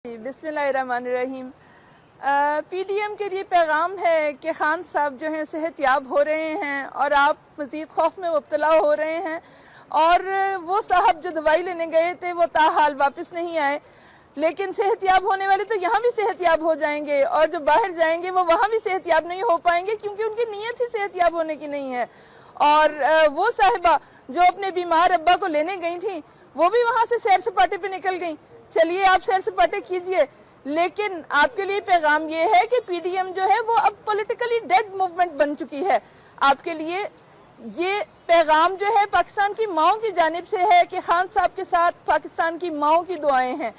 बिस्मिल्लाहिर्रहमानिर्रहीम। पीडीएम के लिए पैगाम है कि खान साहब जो हैं सेहतयाब हो रहे हैं और आप मज़ीद खौफ में मुब्तला हो रहे हैं, और वो साहब जो दवाई लेने गए थे वो ताहाल वापस नहीं आए। लेकिन सेहतयाब होने वाले तो यहाँ भी सेहतयाब हो जाएंगे, और जो बाहर जाएंगे वो वहाँ भी सेहतयाब नहीं हो पाएंगे, क्योंकि उनकी नीयत ही सेहतयाब होने की नहीं है। और वो साहिबा जो अपने बीमार अब्बा को लेने गई थी वो भी वहाँ से सैर सपाटे पे निकल गई। चलिए आप सैर सपाटे कीजिए, लेकिन आपके लिए पैगाम ये है कि पीडीएम जो है वो अब पॉलिटिकली डेड मूवमेंट बन चुकी है। आपके लिए ये पैगाम जो है पाकिस्तान की माओं की जानिब से है कि खान साहब के साथ पाकिस्तान की माओं की दुआएं हैं,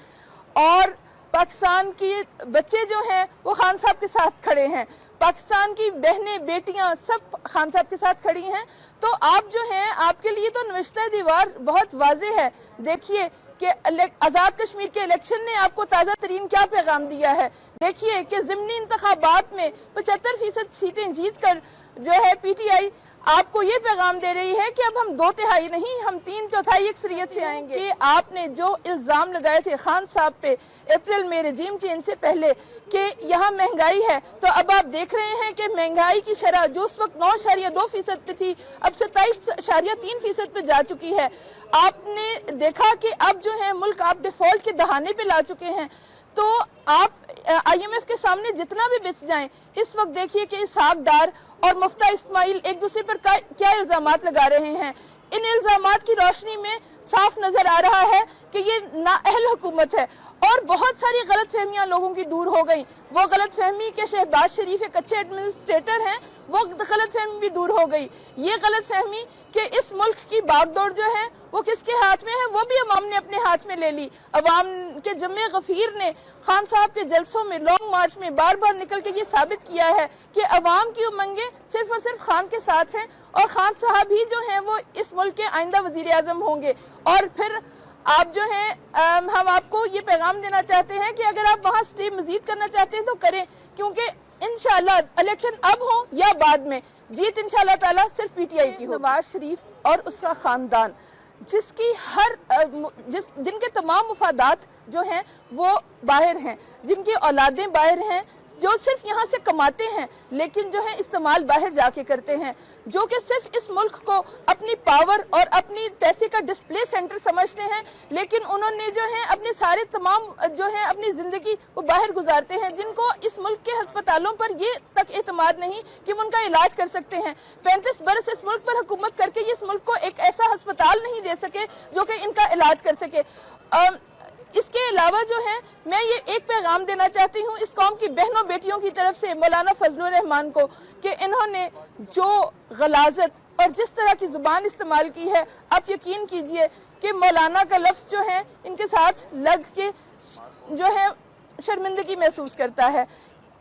और पाकिस्तान के बच्चे जो हैं वो खान साहब के साथ खड़े हैं, पाकिस्तान की बहनें बेटियां सब खान साहब के साथ खड़ी हैं। तो आप जो हैं, आपके लिए तो नविश्ता दीवार बहुत वाज़ेह है। देखिए कि आज़ाद कश्मीर के इलेक्शन ने आपको ताज़ा तरीन क्या पैगाम दिया है। देखिए कि ज़िमनी इंतखाबात में 75% सीटें जीत कर जो है पीटीआई आपको ये पैगाम दे रही है कि अब हम 2/3 नहीं, हम 3/4 अक्सरियत से आएंगे। कि आपने जो इल्ज़ाम लगाए थे खान साहब पे अप्रैल में रजीम चेंज से पहले कि यहाँ महंगाई है, तो अब आप देख रहे हैं कि महंगाई की शरह जो उस वक्त 9.2% पे थी अब 27.3% पे जा चुकी है। आपने देखा कि अब जो है मुल्क आप डिफॉल्ट के दहाने पे ला चुके हैं। तो आप IMF के सामने जितना भी बिछ जाएं, इस वक्त देखिए कि इसहाक डार और मुफ्ता इस्माइल एक दूसरे पर क्या इल्जामात लगा रहे हैं। इन इल्जामात की रोशनी में साफ नजर आ रहा है कि ये नाअहल हुकूमत है, और बहुत सारी गलत फहमियाँ लोगों की दूर हो गई। वो गलत फहमी के शहबाज शरीफ एक अच्छे एडमिनिस्ट्रेटर हैं, वो गलत फहमी भी दूर हो गई। ये गलत फहमी कि इस मुल्क की बागडोर जो है वो किसके हाथ में है, वो भी अवाम ने अपने हाथ में ले ली। अवाम के जम्मे गफीर ने खान साहब के जलसों में, लॉन्ग मार्च में बार बार निकल के ये साबित किया है कि अवाम की उमंगें सिर्फ और सिर्फ खान के साथ हैं, और खान साहब ही जो हैं वो इस मुल्क के आइंदा वजीर आजम होंगे। और फिर आप जो हैं, हम आपको ये पैगाम देना चाहते हैं कि अगर आप वहाँ स्टे मजीद करना चाहते हैं तो करें, क्योंकि इंशाल्लाह इलेक्शन अब हो या बाद में जीत इंशाल्लाह ताला सिर्फ पीटीआई की हो। नवाज शरीफ और उसका खानदान जिसकी जिनके तमाम मुफादात जो हैं वो बाहर हैं, जिनकी औलादें बाहर हैं, जो सिर्फ यहाँ से कमाते हैं लेकिन जो है इस्तेमाल बाहर जाके करते हैं, जो कि सिर्फ इस मुल्क को अपनी पावर और अपनी पैसे का डिस्प्ले सेंटर समझते हैं, लेकिन उन्होंने जो है अपने सारे तमाम जो है अपनी ज़िंदगी वो बाहर गुजारते हैं, जिनको इस मुल्क के अस्पतालों पर ये तक एतमाद नहीं कि वो उनका इलाज कर सकते हैं। 35 बरस इस मुल्क पर हुकूमत करके इस मुल्क को एक ऐसा अस्पताल नहीं दे सके जो कि इनका इलाज कर सके। इसके अलावा जो है मैं ये एक पैगाम देना चाहती हूँ इस कौम की बहनों बेटियों की तरफ से मौलाना फजलुर रहमान को, कि इन्होंने जो गलाजत और जिस तरह की ज़ुबान इस्तेमाल की है, आप यकीन कीजिए कि मौलाना का लफ्ज़ जो है इनके साथ लग के जो है शर्मिंदगी महसूस करता है।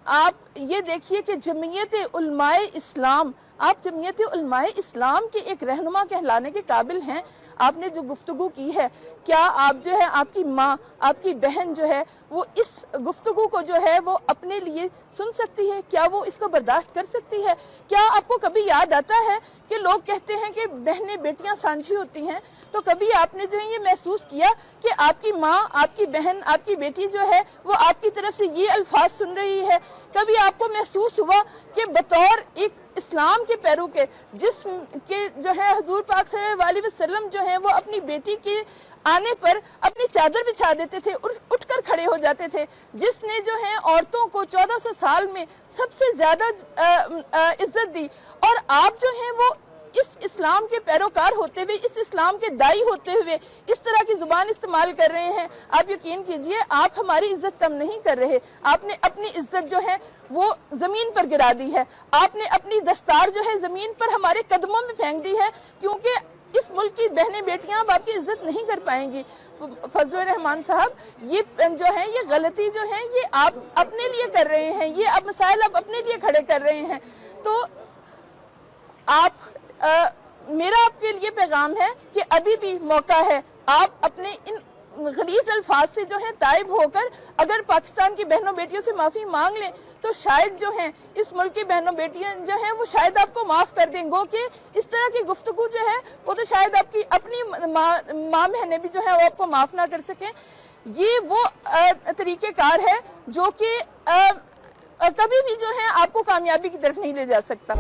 आप ये देखिए कि जमीयत उलमाए इस्लाम, आप जमीयत उलमाए इस्लाम के एक रहनुमा कहलाने के काबिल हैं। आपने जो गुफ्तगू की है, क्या आप जो है आपकी माँ, आपकी बहन जो है वो इस गुफ्तगू को जो है वो अपने लिए सुन सकती है? क्या वो इसको बर्दाश्त कर सकती है? क्या आपको कभी याद आता है कि लोग कहते हैं कि बहनें बेटियां सांझी होती हैं? तो कभी आपने जो है ये महसूस किया कि आपकी माँ, आपकी बहन, आपकी बेटी जो है वो आपकी तरफ से ये अल्फाज सुन रही है? कभी आपको महसूस हुआ कि बतौर एक इस्लाम के पैरों के, जिसके जो है हुजूर पाक सल्लल्लाहु अलैहि वसल्लम जो है वो अपनी बेटी के आने पर अपनी चादर बिछा देते थे, उठकर खड़े हो जाते थे, जिसने जो है औरतों को 1400 साल में सबसे ज्यादा इज्जत दी, और आप जो हैं वो इस इस्लाम के पैरोकार होते हुए, इस इस्लाम के दाई होते हुए इस तरह की जुबान इस्तेमाल कर रहे हैं। आप यकीन कीजिए आप हमारी इज्जत कम नहीं कर रहे, आपने अपनी इज्जत जो है वो जमीन पर गिरा दी है, आपने अपनी दस्तार जो है जमीन पर हमारे कदमों में फेंक दी है, क्योंकि इस मुल्क की बहनें बेटियां अब आपकी इज्जत नहीं कर पाएंगी। फजलुर रहमान साहब, ये जो है ये गलती जो है ये आप अपने लिए कर रहे हैं, ये अब मसाइल आप अपने लिए खड़े कर रहे हैं। तो आप मेरा आपके लिए पैगाम है कि अभी भी मौका है, आप अपने इन गलीज अल्फाज से जो है ताइब होकर अगर पाकिस्तान की बहनों बेटियों से माफ़ी मांग लें तो शायद जो है इस मुल्क की बहनों बेटियां जो हैं वो शायद आपको माफ़ कर देंगे। कि इस तरह की गुफ्तगू जो है वो तो शायद आपकी अपनी माँ बहनें भी जो है वो आपको माफ़ ना कर सकें। ये वो طریقہ کار ہے جو کہ کبھی بھی جو ہے آپ کو کامیابی کی طرف نہیں لے جا سکتا.